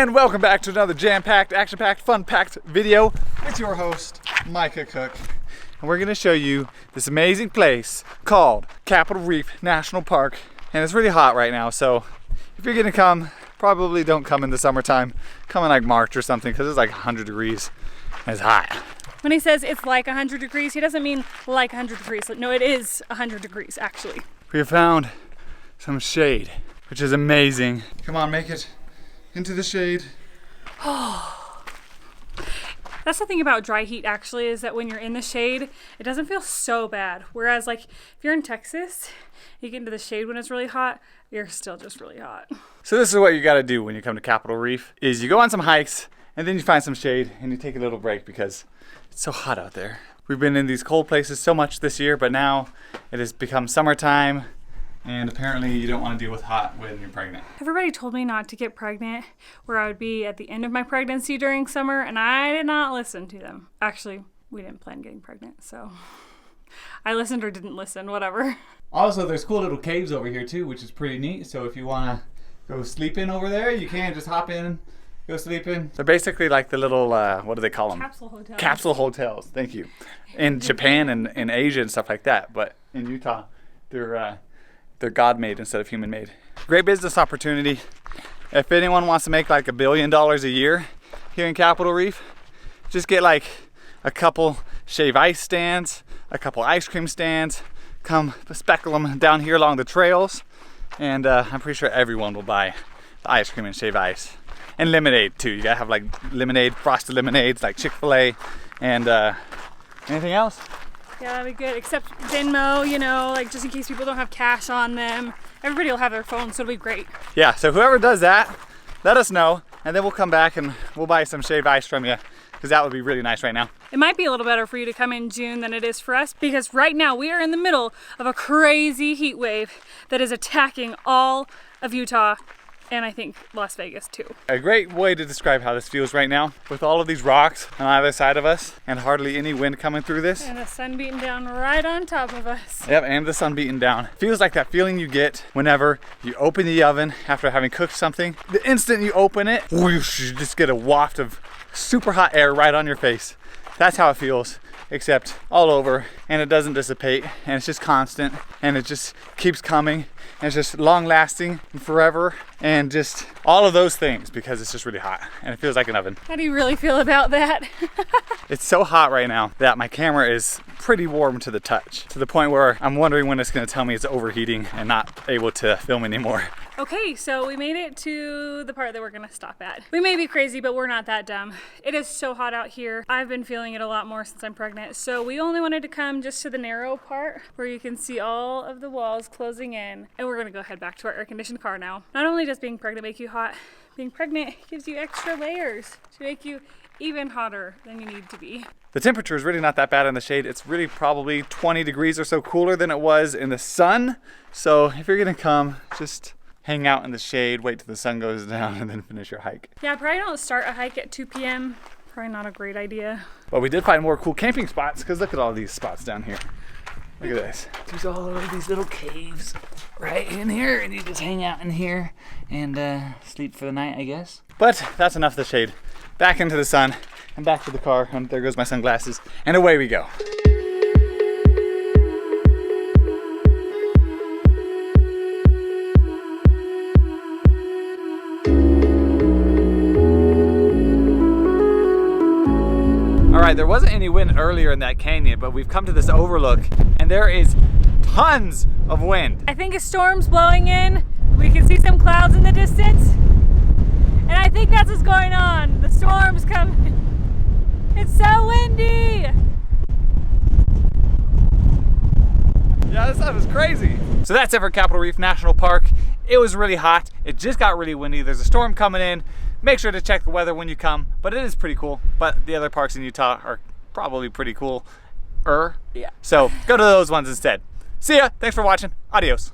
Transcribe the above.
And welcome back to another jam-packed, action-packed, fun-packed video with your host, Micah Cook. And we're gonna show you this amazing place called Capitol Reef National Park. And it's really hot right now, so if you're gonna come, probably don't come in the summertime. Come in like March or something, because it's like 100 degrees and it's hot. When he says it's like 100 degrees, he doesn't mean like 100 degrees. No, it is 100 degrees, actually. We have found some shade, which is amazing. Come on, make it into the shade. That's the thing about dry heat, actually, is that when you're in the shade, it doesn't feel so bad. Whereas, like, if you're in Texas, you get into the shade when it's really hot, you're still just really hot. So this is what you gotta do when you come to Capitol Reef, is you go on some hikes, and then you find some shade, and you take a little break because it's so hot out there. We've been in these cold places so much this year, but now it has become summertime, and apparently you don't want to deal with hot when you're pregnant. Everybody told me not to get pregnant, where I would be at the end of my pregnancy during summer, and I did not listen to them. Actually, we didn't plan getting pregnant, so I listened or didn't listen, whatever. Also, there's cool little caves over here too, which is pretty neat. So if you want to go sleep in over there, you can just hop in, go sleep in. They're basically like the little, what do they call them? Capsule hotels. Capsule hotels, thank you. In Japan and in Asia and stuff like that, but in Utah, they're God-made instead of human-made. Great business opportunity. If anyone wants to make like $1 billion a year here in Capitol Reef, just get like a couple shave ice stands, a couple ice cream stands, come speckle them down here along the trails, and I'm pretty sure everyone will buy the ice cream and shave ice. And lemonade too. You gotta have like lemonade, frosted lemonades like Chick-fil-A, and anything else? Yeah, that'd be good, except Venmo, you know, like just in case people don't have cash on them. Everybody will have their phones, so it'll be great. Yeah, so whoever does that, let us know, and then we'll come back and we'll buy some shaved ice from you, because that would be really nice right now. It might be a little better for you to come in June than it is for us, because right now we are in the middle of a crazy heat wave that is attacking all of Utah, and I think Las Vegas too. A great way to describe how this feels right now, with all of these rocks on either side of us and hardly any wind coming through this. And the sun beating down right on top of us. Yep, and the sun beating down. Feels like that feeling you get whenever you open the oven after having cooked something. The instant you open it, whoosh, you just get a waft of super hot air right on your face. That's how it feels, except all over, and it doesn't dissipate, and it's just constant, and it just keeps coming, and it's just long lasting and forever, and just all of those things, because it's just really hot and it feels like an oven. How do you really feel about that? It's so hot right now that my camera is pretty warm to the touch, to the point where I'm wondering when it's going to tell me it's overheating and not able to film anymore. Okay, so we made it to the part that we're gonna stop at. We may be crazy, but we're not that dumb. It is so hot out here. I've been feeling it a lot more since I'm pregnant, so we only wanted to come just to the narrow part where you can see all of the walls closing in, and we're gonna go head back to our air-conditioned car now. Not only does being pregnant make you hot, being pregnant gives you extra layers to make you even hotter than you need to be. The temperature is really not that bad in the shade. It's really probably 20 degrees or so cooler than it was in the sun. So if you're gonna come, just hang out in the shade, wait till the sun goes down, and then finish your hike. Yeah, probably don't start a hike at 2 p.m. Probably not a great idea. But we did find more cool camping spots, because look at all these spots down here. Look at this. There's all of these little caves right in here, and you just hang out in here and sleep for the night, I guess. But that's enough of the shade. Back into the sun, and back to the car, and there goes my sunglasses, and away we go. Alright, there wasn't any wind earlier in that canyon, but we've come to this overlook, and there is tons of wind. I think a storm's blowing in. We can see some clouds in the distance. And I think that's what's going on. The storm's coming. It's so windy. Yeah, this stuff is crazy. So that's it for Capitol Reef National Park. It was really hot. It just got really windy. There's a storm coming in. Make sure to check the weather when you come, but it is pretty cool. But the other parks in Utah are probably pretty cool. Yeah. So go to those ones instead. See ya. Thanks for watching. Adios.